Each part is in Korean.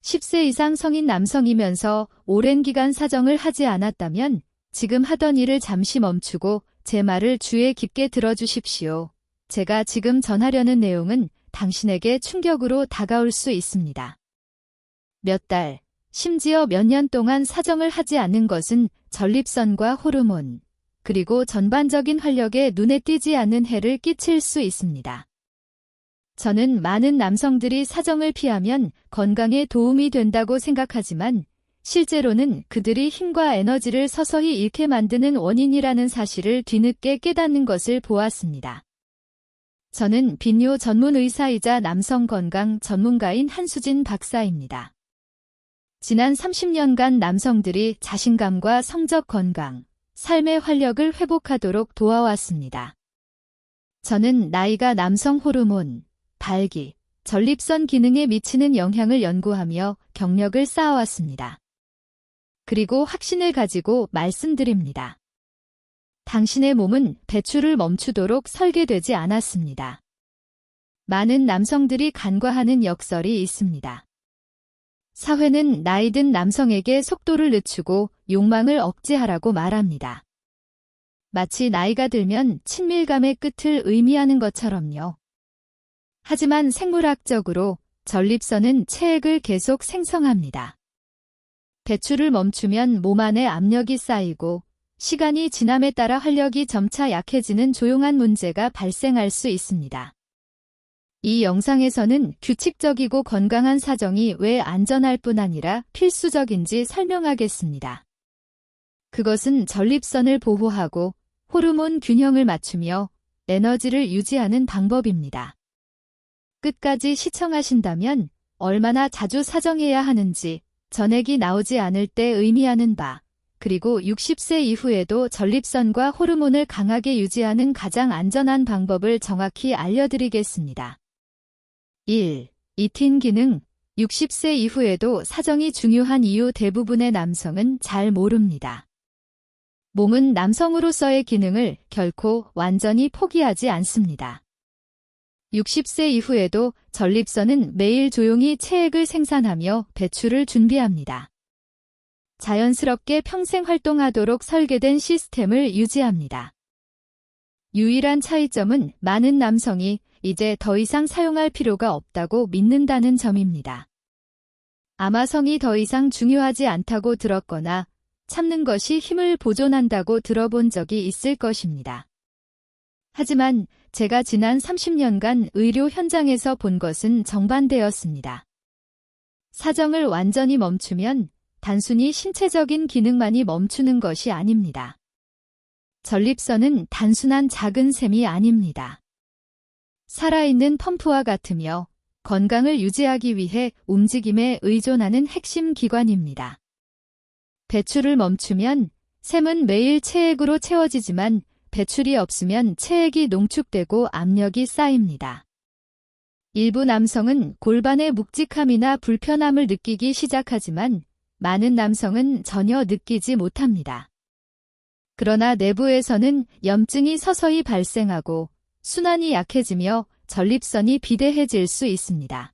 10세 이상 성인 남성이면서 오랜 기간 사정을 하지 않았다면 지금 하던 일을 잠시 멈추고 제 말을 주의 깊게 들어주십시오. 제가 지금 전하려는 내용은 당신에게 충격으로 다가올 수 있습니다. 몇 달, 심지어 몇 년 동안 사정을 하지 않는 것은 전립선과 호르몬, 그리고 전반적인 활력에 눈에 띄지 않는 해를 끼칠 수 있습니다. 저는 많은 남성들이 사정을 피하면 건강에 도움이 된다고 생각하지만 실제로는 그들이 힘과 에너지를 서서히 잃게 만드는 원인이라는 사실을 뒤늦게 깨닫는 것을 보았습니다. 저는 비뇨 전문 의사이자 남성 건강 전문가인 한수진 박사입니다. 지난 30년간 남성들이 자신감과 성적 건강, 삶의 활력을 회복하도록 도와왔습니다. 저는 나이가 남성 호르몬, 발기, 전립선 기능에 미치는 영향을 연구하며 경력을 쌓아왔습니다. 그리고 확신을 가지고 말씀드립니다. 당신의 몸은 배출을 멈추도록 설계되지 않았습니다. 많은 남성들이 간과하는 역설이 있습니다. 사회는 나이든 남성에게 속도를 늦추고 욕망을 억제하라고 말합니다. 마치 나이가 들면 친밀감의 끝을 의미하는 것처럼요. 하지만 생물학적으로 전립선은 체액을 계속 생성합니다. 배출을 멈추면 몸 안에 압력이 쌓이고 시간이 지남에 따라 활력이 점차 약해지는 조용한 문제가 발생할 수 있습니다. 이 영상에서는 규칙적이고 건강한 사정이 왜 안전할 뿐 아니라 필수적인지 설명하겠습니다. 그것은 전립선을 보호하고 호르몬 균형을 맞추며 에너지를 유지하는 방법입니다. 끝까지 시청하신다면 얼마나 자주 사정해야 하는지, 전액이 나오지 않을 때 의미하는 바, 그리고 60세 이후에도 전립선과 호르몬을 강하게 유지하는 가장 안전한 방법을 정확히 알려드리겠습니다. 1. 이틴 기능. 60세 이후에도 사정이 중요한 이유 대부분의 남성은 잘 모릅니다. 몸은 남성으로서의 기능을 결코 완전히 포기하지 않습니다. 60세 이후에도 전립선은 매일 조용히 체액을 생산하며 배출을 준비합니다. 자연스럽게 평생 활동하도록 설계된 시스템을 유지합니다. 유일한 차이점은 많은 남성이 이제 더 이상 사용할 필요가 없다고 믿는다는 점입니다. 아마 성이 더 이상 중요하지 않다고 들었거나 참는 것이 힘을 보존한다고 들어본 적이 있을 것입니다. 하지만 제가 지난 30년간 의료 현장에서 본 것은 정반대였습니다. 사정을 완전히 멈추면 단순히 신체적인 기능만이 멈추는 것이 아닙니다. 전립선은 단순한 작은 셈이 아닙니다. 살아있는 펌프와 같으며 건강을 유지하기 위해 움직임에 의존하는 핵심 기관입니다. 배출을 멈추면 샘은 매일 체액으로 채워지지만 배출이 없으면 체액이 농축되고 압력이 쌓입니다. 일부 남성은 골반의 묵직함이나 불편함을 느끼기 시작하지만 많은 남성은 전혀 느끼지 못합니다. 그러나 내부에서는 염증이 서서히 발생하고 순환이 약해지며 전립선이 비대해질 수 있습니다.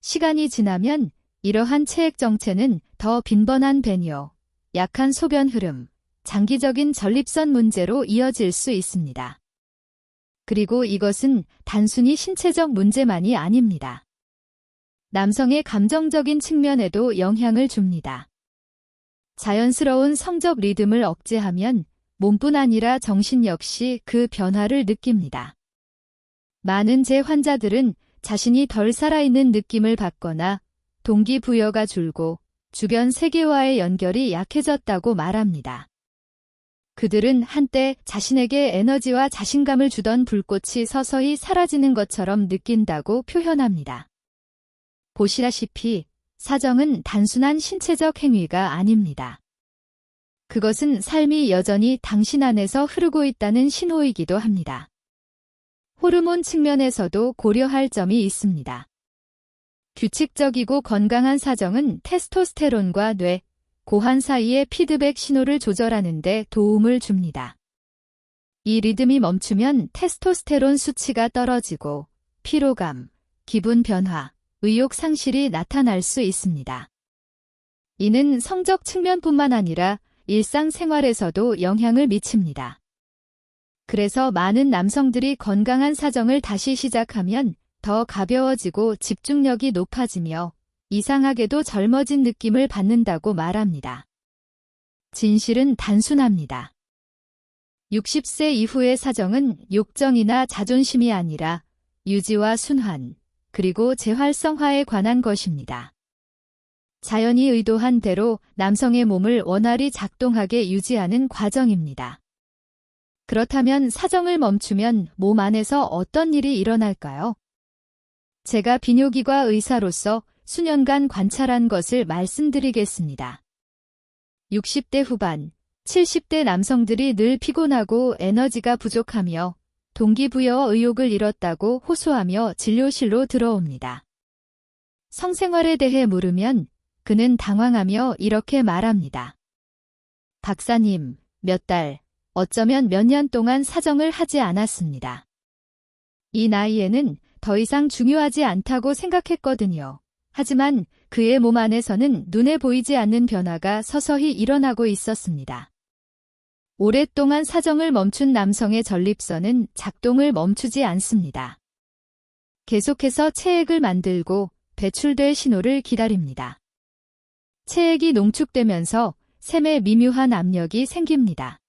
시간이 지나면 이러한 체액 정체는 더 빈번한 배뇨, 약한 소변 흐름, 장기적인 전립선 문제로 이어질 수 있습니다. 그리고 이것은 단순히 신체적 문제만이 아닙니다. 남성의 감정적인 측면에도 영향을 줍니다. 자연스러운 성적 리듬을 억제하면 몸뿐 아니라 정신 역시 그 변화를 느낍니다. 많은 제 환자들은 자신이 덜 살아있는 느낌을 받거나 동기부여가 줄고 주변 세계와의 연결이 약해졌다고 말합니다. 그들은 한때 자신에게 에너지와 자신감을 주던 불꽃이 서서히 사라지는 것처럼 느낀다고 표현합니다. 보시다시피 사정은 단순한 신체적 행위가 아닙니다. 그것은 삶이 여전히 당신 안에서 흐르고 있다는 신호이기도 합니다. 호르몬 측면에서도 고려할 점이 있습니다. 규칙적이고 건강한 사정은 테스토스테론과 뇌, 고환 사이의 피드백 신호를 조절하는 데 도움을 줍니다. 이 리듬이 멈추면 테스토스테론 수치가 떨어지고 피로감, 기분 변화, 의욕 상실이 나타날 수 있습니다. 이는 성적 측면뿐만 아니라 일상생활에서도 영향을 미칩니다. 그래서 많은 남성들이 건강한 사정을 다시 시작하면 더 가벼워지고 집중력이 높아지며 이상하게도 젊어진 느낌을 받는다고 말합니다. 진실은 단순합니다. 60세 이후의 사정은 욕정이나 자존심이 아니라 유지와 순환, 그리고 재활성화에 관한 것입니다. 자연이 의도한 대로 남성의 몸을 원활히 작동하게 유지하는 과정입니다. 그렇다면 사정을 멈추면 몸 안에서 어떤 일이 일어날까요? 제가 비뇨기과 의사로서 수년간 관찰한 것을 말씀드리겠습니다. 60대 후반, 70대 남성들이 늘 피곤하고 에너지가 부족하며 동기부여와 의욕을 잃었다고 호소하며 진료실로 들어옵니다. 성생활에 대해 물으면 그는 당황하며 이렇게 말합니다. 박사님, 몇 달, 어쩌면 몇 년 동안 사정을 하지 않았습니다. 이 나이에는 더 이상 중요하지 않다고 생각했거든요. 하지만 그의 몸 안에서는 눈에 보이지 않는 변화가 서서히 일어나고 있었습니다. 오랫동안 사정을 멈춘 남성의 전립선은 작동을 멈추지 않습니다. 계속해서 체액을 만들고 배출될 신호를 기다립니다. 체액이 농축되면서 샘에 미묘한 압력이 생깁니다.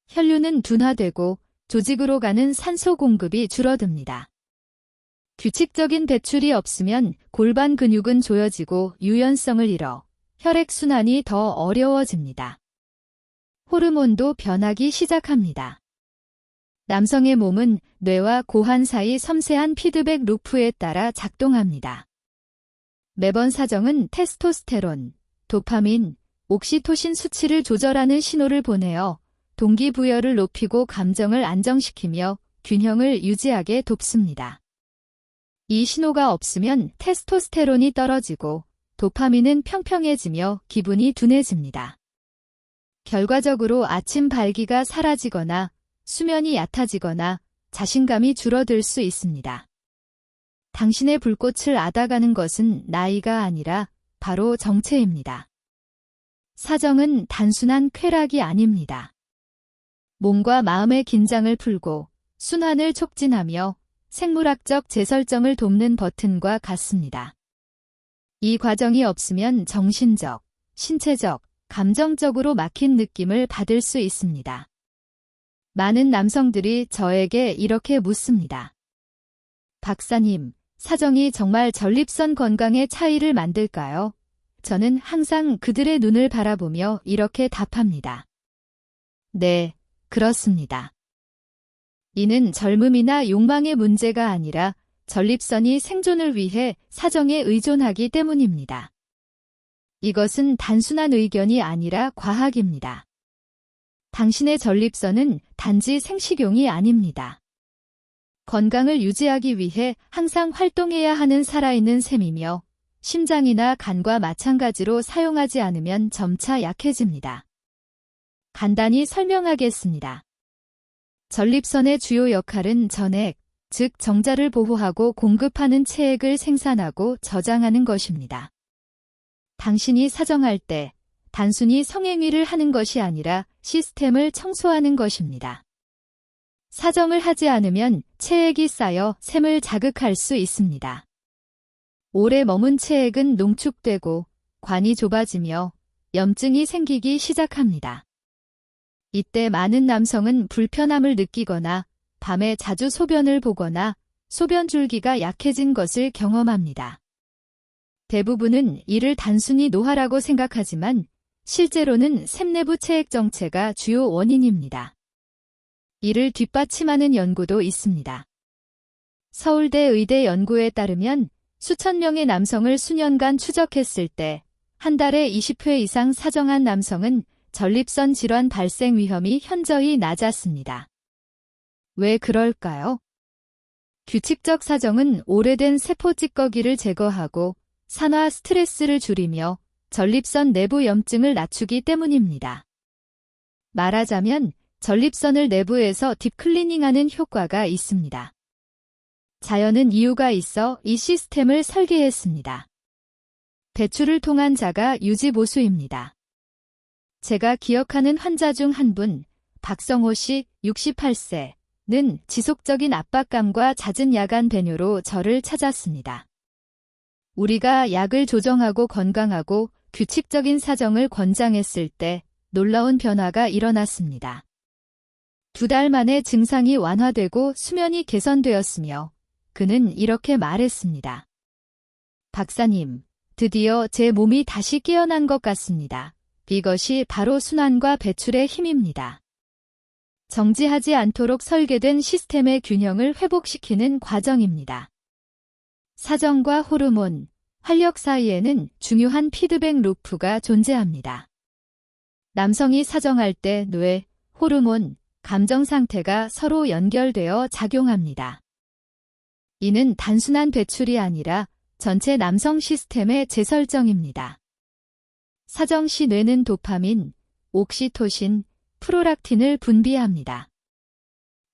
혈류는 둔화되고 조직으로 가는 산소 공급이 줄어듭니다. 규칙적인 배출이 없으면 골반 근육은 조여지고 유연성을 잃어 혈액순환이 더 어려워집니다. 호르몬도 변하기 시작합니다. 남성의 몸은 뇌와 고환 사이 섬세한 피드백 루프에 따라 작동합니다. 매번 사정은 테스토스테론, 도파민, 옥시토신 수치를 조절하는 신호를 보내어 동기부여를 높이고 감정을 안정시키며 균형을 유지하게 돕습니다. 이 신호가 없으면 테스토스테론이 떨어지고 도파민은 평평해지며 기분이 둔해집니다. 결과적으로 아침 발기가 사라지거나 수면이 얕아지거나 자신감이 줄어들 수 있습니다. 당신의 불꽃을 앗아가는 것은 나이가 아니라 바로 정체입니다. 사정은 단순한 쾌락이 아닙니다. 몸과 마음의 긴장을 풀고 순환을 촉진하며 생물학적 재설정을 돕는 버튼과 같습니다. 이 과정이 없으면 정신적, 신체적, 감정적으로 막힌 느낌을 받을 수 있습니다. 많은 남성들이 저에게 이렇게 묻습니다. 박사님, 사정이 정말 전립선 건강에 차이를 만들까요? 저는 항상 그들의 눈을 바라보며 이렇게 답합니다. 네, 그렇습니다. 이는 젊음이나 욕망의 문제가 아니라 전립선이 생존을 위해 사정에 의존하기 때문입니다. 이것은 단순한 의견이 아니라 과학입니다. 당신의 전립선은 단지 생식용이 아닙니다. 건강을 유지하기 위해 항상 활동해야 하는 살아있는 셈이며 심장이나 간과 마찬가지로 사용하지 않으면 점차 약해집니다. 간단히 설명하겠습니다. 전립선의 주요 역할은 전액, 즉 정자를 보호하고 공급하는 체액을 생산하고 저장하는 것입니다. 당신이 사정할 때 단순히 성행위를 하는 것이 아니라 시스템을 청소하는 것입니다. 사정을 하지 않으면 체액이 쌓여 샘을 자극할 수 있습니다. 오래 머문 체액은 농축되고 관이 좁아지며 염증이 생기기 시작합니다. 이때 많은 남성은 불편함을 느끼거나 밤에 자주 소변을 보거나 소변 줄기가 약해진 것을 경험합니다. 대부분은 이를 단순히 노화라고 생각하지만 실제로는 샘 내부 체액 정체가 주요 원인입니다. 이를 뒷받침하는 연구도 있습니다. 서울대 의대 연구에 따르면 수천 명의 남성을 수년간 추적했을 때 한 달에 20회 이상 사정한 남성은 전립선 질환 발생 위험이 현저히 낮았습니다. 왜 그럴까요? 규칙적 사정은 오래된 세포 찌꺼기를 제거하고 산화 스트레스를 줄이며 전립선 내부 염증을 낮추기 때문입니다. 말하자면 전립선을 내부에서 딥클리닝하는 효과가 있습니다. 자연은 이유가 있어 이 시스템을 설계했습니다. 배출을 통한 자가 유지보수입니다. 제가 기억하는 환자 중 한 분, 박성호 씨 68세는 지속적인 압박감과 잦은 야간 배뇨로 저를 찾았습니다. 우리가 약을 조정하고 건강하고 규칙적인 사정을 권장했을 때 놀라운 변화가 일어났습니다. 2달 만에 증상이 완화되고 수면이 개선되었으며 그는 이렇게 말했습니다. 박사님, 드디어 제 몸이 다시 깨어난 것 같습니다. 이것이 바로 순환과 배출의 힘입니다. 정지하지 않도록 설계된 시스템의 균형을 회복시키는 과정입니다. 사정과 호르몬, 활력 사이에는 중요한 피드백 루프가 존재합니다. 남성이 사정할 때 뇌, 호르몬, 감정 상태가 서로 연결되어 작용합니다. 이는 단순한 배출이 아니라 전체 남성 시스템의 재설정입니다. 사정 시 뇌는 도파민, 옥시토신, 프로락틴을 분비합니다.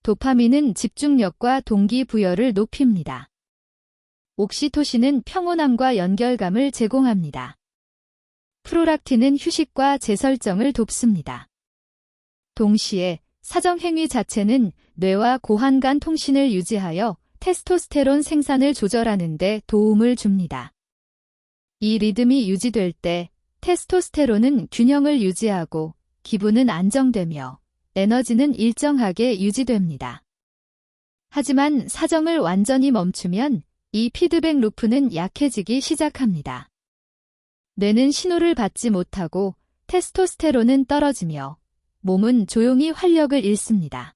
도파민은 집중력과 동기부여를 높입니다. 옥시토신은 평온함과 연결감을 제공합니다. 프로락틴은 휴식과 재설정을 돕습니다. 동시에 사정 행위 자체는 뇌와 고환 간 통신을 유지하여 테스토스테론 생산을 조절하는 데 도움을 줍니다. 이 리듬이 유지될 때 테스토스테론은 균형을 유지하고 기분은 안정되며 에너지는 일정하게 유지됩니다. 하지만 사정을 완전히 멈추면 이 피드백 루프는 약해지기 시작합니다. 뇌는 신호를 받지 못하고 테스토스테론은 떨어지며 몸은 조용히 활력을 잃습니다.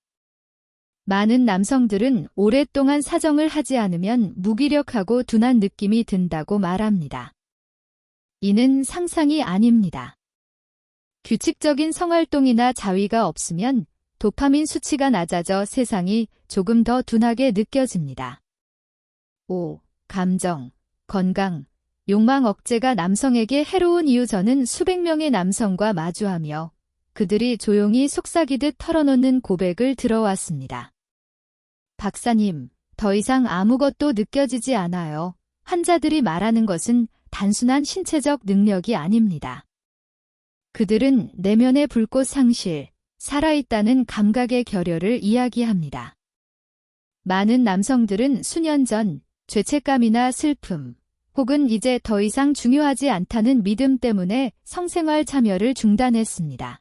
많은 남성들은 오랫동안 사정을 하지 않으면 무기력하고 둔한 느낌이 든다고 말합니다. 이는 상상이 아닙니다. 규칙적인 성활동이나 자위가 없으면 도파민 수치가 낮아져 세상이 조금 더 둔하게 느껴집니다. 5. 감정, 건강, 욕망 억제가 남성에게 해로운 이유. 저는 수백 명의 남성과 마주하며 그들이 조용히 속삭이듯 털어놓는 고백을 들어왔습니다. 박사님, 더 이상 아무것도 느껴지지 않아요. 환자들이 말하는 것은 단순한 신체적 능력이 아닙니다. 그들은 내면의 불꽃 상실, 살아있다는 감각의 결여를 이야기합니다. 많은 남성들은 수년 전 죄책감이나 슬픔, 혹은 이제 더 이상 중요하지 않다는 믿음 때문에 성생활 참여를 중단했습니다.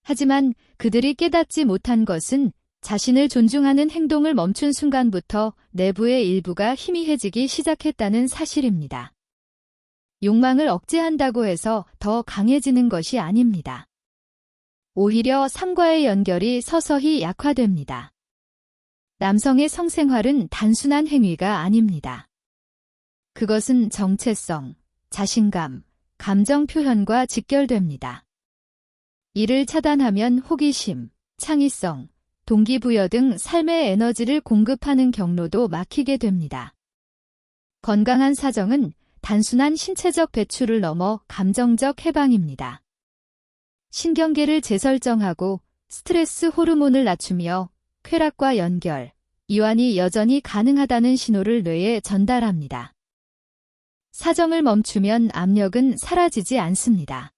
하지만 그들이 깨닫지 못한 것은 자신을 존중하는 행동을 멈춘 순간부터 내부의 일부가 희미해지기 시작했다는 사실입니다. 욕망을 억제한다고 해서 더 강해지는 것이 아닙니다. 오히려 삶과의 연결이 서서히 약화됩니다. 남성의 성생활은 단순한 행위가 아닙니다. 그것은 정체성, 자신감, 감정 표현과 직결됩니다. 이를 차단하면 호기심, 창의성, 동기부여 등 삶의 에너지를 공급하는 경로도 막히게 됩니다. 건강한 사정은 단순한 신체적 배출을 넘어 감정적 해방입니다. 신경계를 재설정하고 스트레스 호르몬을 낮추며 쾌락과 연결, 이완이 여전히 가능하다는 신호를 뇌에 전달합니다. 사정을 멈추면 압력은 사라지지 않습니다.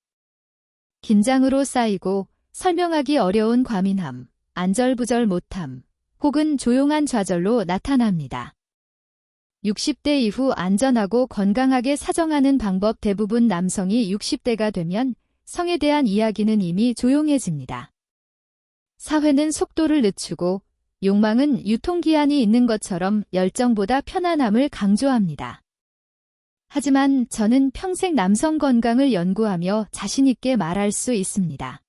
긴장으로 쌓이고 설명하기 어려운 과민함, 안절부절 못함, 혹은 조용한 좌절로 나타납니다. 60대 이후 안전하고 건강하게 사정하는 방법. 대부분 남성이 60대가 되면 성에 대한 이야기는 이미 조용해집니다. 사회는 속도를 늦추고 욕망은 유통기한이 있는 것처럼 열정보다 편안함을 강조합니다. 하지만 저는 평생 남성 건강을 연구하며 자신있게 말할 수 있습니다.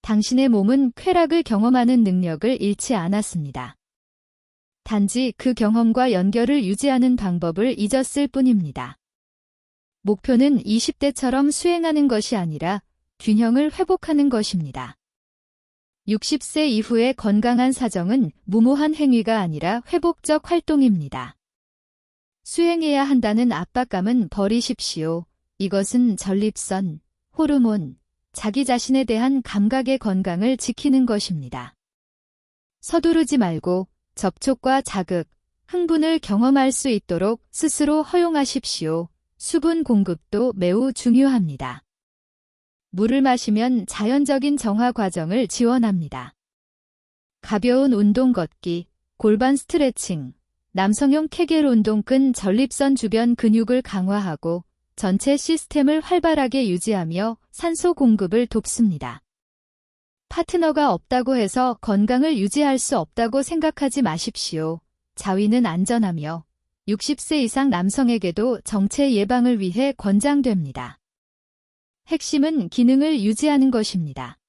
당신의 몸은 쾌락을 경험하는 능력을 잃지 않았습니다. 단지 그 경험과 연결을 유지하는 방법을 잊었을 뿐입니다. 목표는 20대처럼 수행하는 것이 아니라 균형을 회복하는 것입니다. 60세 이후의 건강한 사정은 무모한 행위가 아니라 회복적 활동입니다. 수행해야 한다는 압박감은 버리십시오. 이것은 전립선, 호르몬, 자기 자신에 대한 감각의 건강을 지키는 것입니다. 서두르지 말고 접촉과 자극, 흥분을 경험할 수 있도록 스스로 허용하십시오. 수분 공급도 매우 중요합니다. 물을 마시면 자연적인 정화 과정을 지원합니다. 가벼운 운동 걷기, 골반 스트레칭, 남성용 케겔 운동끈 전립선 주변 근육을 강화하고 전체 시스템을 활발하게 유지하며 산소 공급을 돕습니다. 파트너가 없다고 해서 건강을 유지할 수 없다고 생각하지 마십시오. 자위는 안전하며 60세 이상 남성에게도 정체 예방을 위해 권장됩니다. 핵심은 기능을 유지하는 것입니다.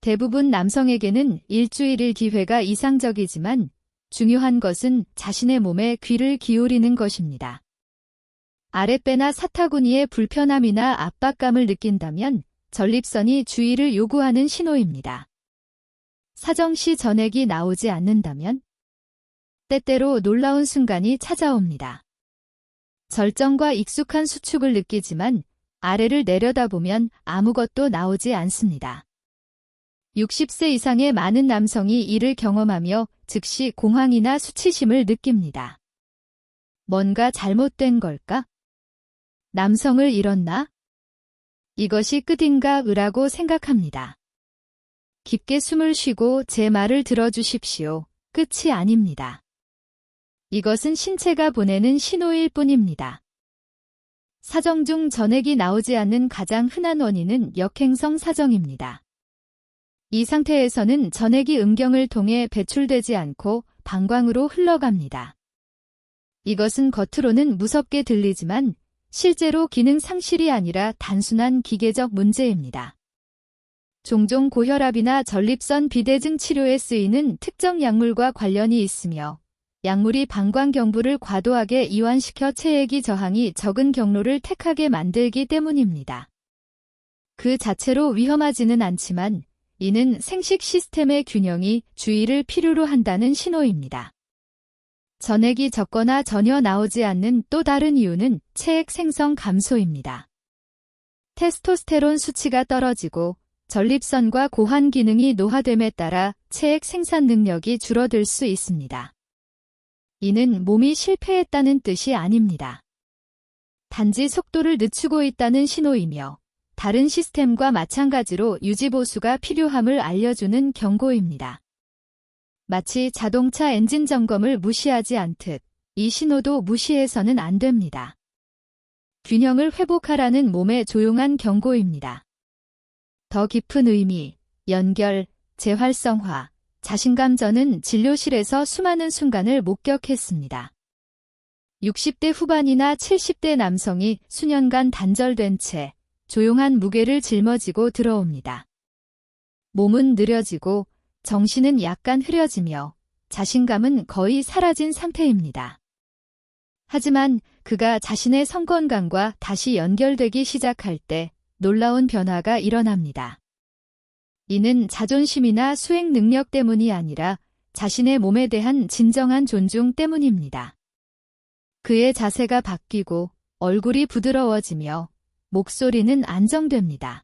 대부분 남성에게는 일주일일 기회가 이상적이지만 중요한 것은 자신의 몸에 귀를 기울이는 것입니다. 아랫배나 사타구니의 불편함이나 압박감을 느낀다면 전립선이 주의를 요구하는 신호입니다. 사정시 전액이 나오지 않는다면 때때로 놀라운 순간이 찾아옵니다. 절정과 익숙한 수축을 느끼지만 아래를 내려다보면 아무것도 나오지 않습니다. 60세 이상의 많은 남성이 이를 경험하며 즉시 공황이나 수치심을 느낍니다. 뭔가 잘못된 걸까? 남성을 잃었나? 이것이 끝인가 으라고 생각합니다. 깊게 숨을 쉬고 제 말을 들어주십시오. 끝이 아닙니다. 이것은 신체가 보내는 신호일 뿐입니다. 사정 중 전액이 나오지 않는 가장 흔한 원인은 역행성 사정입니다. 이 상태에서는 전액이 음경을 통해 배출되지 않고 방광으로 흘러갑니다. 이것은 겉으로는 무섭게 들리지만 실제로 기능 상실이 아니라 단순한 기계적 문제입니다. 종종 고혈압이나 전립선 비대증 치료에 쓰이는 특정 약물과 관련이 있으며 약물이 방광경부를 과도하게 이완시켜 체액이 저항이 적은 경로를 택하게 만들기 때문입니다. 그 자체로 위험하지는 않지만 이는 생식 시스템의 균형이 주의를 필요로 한다는 신호입니다. 전액이 적거나 전혀 나오지 않는 또 다른 이유는 체액 생성 감소입니다. 테스토스테론 수치가 떨어지고 전립선과 고환 기능이 노화됨에 따라 체액 생산 능력이 줄어들 수 있습니다. 이는 몸이 실패했다는 뜻이 아닙니다. 단지 속도를 늦추고 있다는 신호이며 다른 시스템과 마찬가지로 유지보수가 필요함을 알려주는 경고입니다. 마치 자동차 엔진 점검을 무시하지 않듯 이 신호도 무시해서는 안 됩니다. 균형을 회복하라는 몸의 조용한 경고입니다. 더 깊은 의미, 연결, 재활성화, 자신감. 저는 진료실에서 수많은 순간을 목격했습니다. 60대 후반이나 70대 남성이 수년간 단절된 채 조용한 무게를 짊어지고 들어옵니다. 몸은 느려지고 정신은 약간 흐려지며 자신감은 거의 사라진 상태입니다. 하지만 그가 자신의 성건강과 다시 연결되기 시작할 때 놀라운 변화가 일어납니다. 이는 자존심이나 수행 능력 때문이 아니라 자신의 몸에 대한 진정한 존중 때문입니다. 그의 자세가 바뀌고 얼굴이 부드러워지며 목소리는 안정됩니다.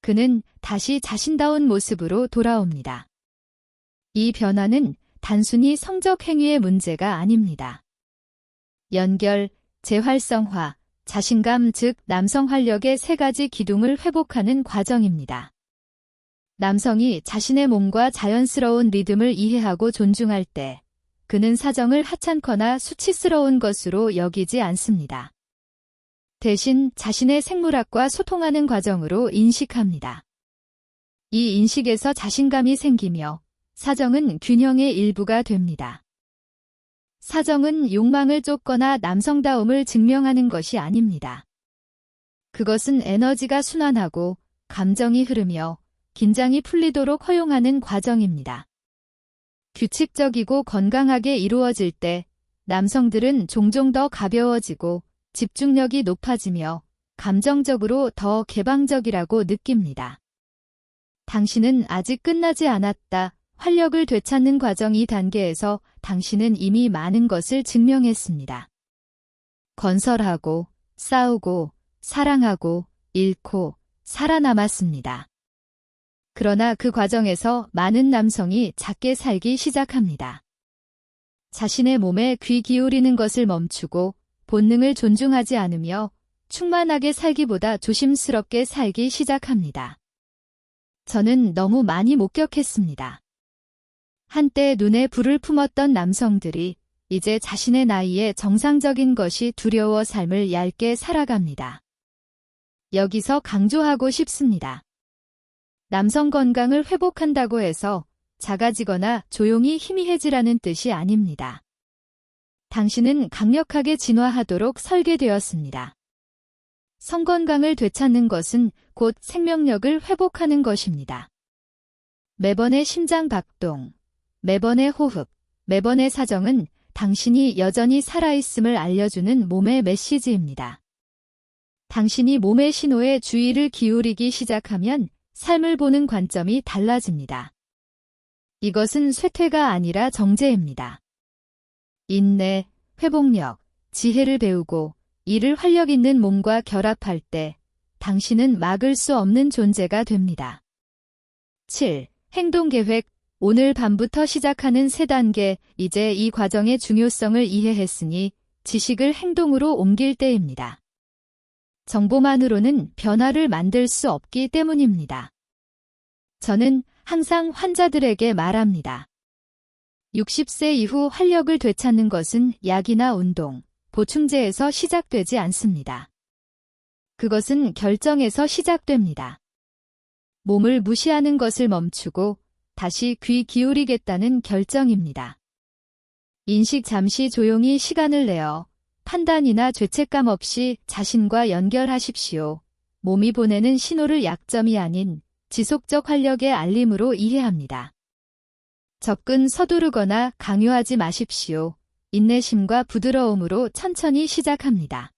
그는 다시 자신다운 모습으로 돌아옵니다. 이 변화는 단순히 성적 행위의 문제가 아닙니다. 연결, 재활성화, 자신감 즉 남성 활력의 세 가지 기둥을 회복하는 과정입니다. 남성이 자신의 몸과 자연스러운 리듬을 이해하고 존중할 때 그는 사정을 하찮거나 수치스러운 것으로 여기지 않습니다. 대신 자신의 생물학과 소통하는 과정으로 인식합니다. 이 인식에서 자신감이 생기며 사정은 균형의 일부가 됩니다. 사정은 욕망을 쫓거나 남성다움을 증명하는 것이 아닙니다. 그것은 에너지가 순환하고 감정이 흐르며 긴장이 풀리도록 허용하는 과정입니다. 규칙적이고 건강하게 이루어질 때 남성들은 종종 더 가벼워지고 집중력이 높아지며 감정적으로 더 개방적이라고 느낍니다. 당신은 아직 끝나지 않았다. 활력을 되찾는 과정 이 단계에서 당신은 이미 많은 것을 증명했습니다. 건설하고, 싸우고, 사랑하고, 잃고, 살아남았습니다. 그러나 그 과정에서 많은 남성이 작게 살기 시작합니다. 자신의 몸에 귀 기울이는 것을 멈추고 본능을 존중하지 않으며 충만하게 살기보다 조심스럽게 살기 시작합니다. 저는 너무 많이 목격했습니다. 한때 눈에 불을 품었던 남성들이 이제 자신의 나이에 정상적인 것이 두려워 삶을 얇게 살아갑니다. 여기서 강조하고 싶습니다. 남성 건강을 회복한다고 해서 작아지거나 조용히 희미해지라는 뜻이 아닙니다. 당신은 강력하게 진화하도록 설계되었습니다. 성건강을 되찾는 것은 곧 생명력을 회복하는 것입니다. 매번의 심장 박동, 매번의 호흡, 매번의 사정은 당신이 여전히 살아있음을 알려주는 몸의 메시지입니다. 당신이 몸의 신호에 주의를 기울이기 시작하면 삶을 보는 관점이 달라집니다. 이것은 쇠퇴가 아니라 정제입니다. 인내, 회복력, 지혜를 배우고 이를 활력 있는 몸과 결합할 때 당신은 막을 수 없는 존재가 됩니다. 7. 행동계획. 오늘 밤부터 시작하는 3단계. 이제 이 과정의 중요성을 이해했으니 지식을 행동으로 옮길 때입니다. 정보만으로는 변화를 만들 수 없기 때문입니다. 저는 항상 환자들에게 말합니다. 60세 이후 활력을 되찾는 것은 약이나 운동, 보충제에서 시작되지 않습니다. 그것은 결정에서 시작됩니다. 몸을 무시하는 것을 멈추고 다시 귀 기울이겠다는 결정입니다. 인식 잠시 조용히 시간을 내어 판단이나 죄책감 없이 자신과 연결하십시오. 몸이 보내는 신호를 약점이 아닌 지속적 활력의 알림으로 이해합니다. 접근 서두르거나 강요하지 마십시오. 인내심과 부드러움으로 천천히 시작합니다.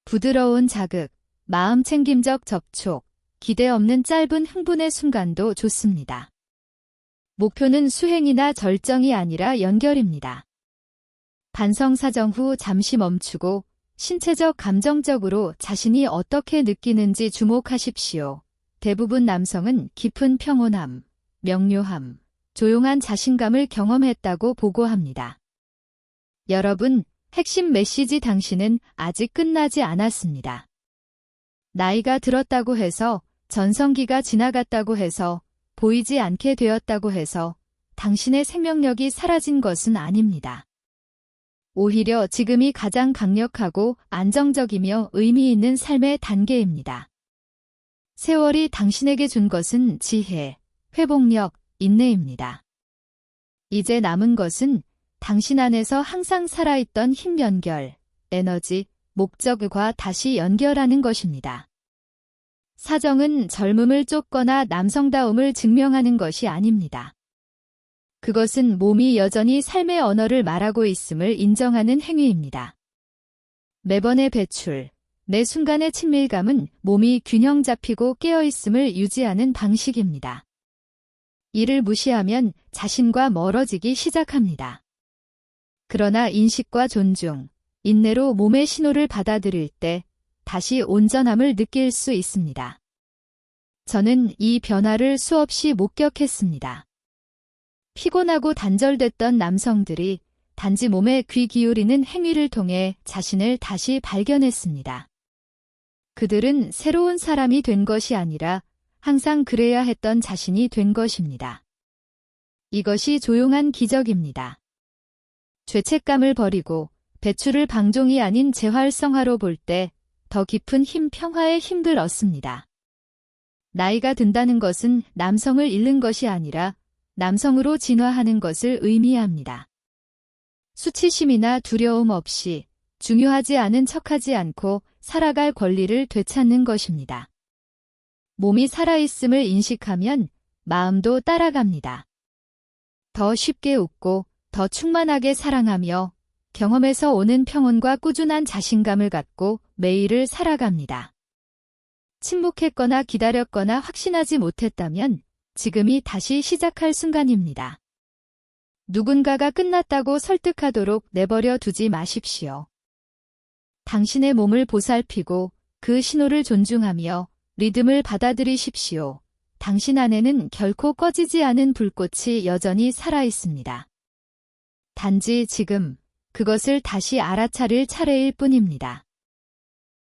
부드러운 자극, 마음 챙김적 접촉, 기대 없는 짧은 흥분의 순간도 좋습니다. 목표는 수행이나 절정이 아니라 연결입니다. 반성 사정 후 잠시 멈추고 신체적 감정적으로 자신이 어떻게 느끼는지 주목하십시오. 대부분 남성은 깊은 평온함, 명료함, 조용한 자신감을 경험했다고 보고합니다. 여러분, 핵심 메시지 당신은 아직 끝나지 않았습니다. 나이가 들었다고 해서, 전성기가 지나갔다고 해서, 보이지 않게 되었다고 해서 당신의 생명력이 사라진 것은 아닙니다. 오히려 지금이 가장 강력하고 안정적이며 의미 있는 삶의 단계입니다. 세월이 당신에게 준 것은 지혜, 회복력, 인내입니다. 이제 남은 것은 당신 안에서 항상 살아있던 힘 연결, 에너지, 목적과 다시 연결하는 것입니다. 사정은 젊음을 쫓거나 남성다움을 증명하는 것이 아닙니다. 그것은 몸이 여전히 삶의 언어를 말하고 있음을 인정하는 행위입니다. 매번의 배출, 매 순간의 친밀감은 몸이 균형 잡히고 깨어있음을 유지하는 방식입니다. 이를 무시하면 자신과 멀어지기 시작합니다. 그러나 인식과 존중, 인내로 몸의 신호를 받아들일 때 다시 온전함을 느낄 수 있습니다. 저는 이 변화를 수없이 목격했습니다. 피곤하고 단절됐던 남성들이 단지 몸에 귀 기울이는 행위를 통해 자신을 다시 발견했습니다. 그들은 새로운 사람이 된 것이 아니라 항상 그래야 했던 자신이 된 것입니다. 이것이 조용한 기적입니다. 죄책감을 버리고 배출을 방종이 아닌 재활성화로 볼 때 더 깊은 힘 평화의 힘을 얻습니다. 나이가 든다는 것은 남성을 잃는 것이 아니라 남성으로 진화하는 것을 의미합니다. 수치심이나 두려움 없이 중요하지 않은 척하지 않고 살아갈 권리를 되찾는 것입니다. 몸이 살아있음을 인식하면 마음도 따라갑니다. 더 쉽게 웃고 더 충만하게 사랑하며 경험에서 오는 평온과 꾸준한 자신감을 갖고 매일을 살아갑니다. 침묵했거나 기다렸거나 확신하지 못했다면 지금이 다시 시작할 순간입니다. 누군가가 끝났다고 설득하도록 내버려 두지 마십시오. 당신의 몸을 보살피고 그 신호를 존중하며 리듬을 받아들이십시오. 당신 안에는 결코 꺼지지 않은 불꽃이 여전히 살아 있습니다. 단지 지금 그것을 다시 알아차릴 차례일 뿐입니다.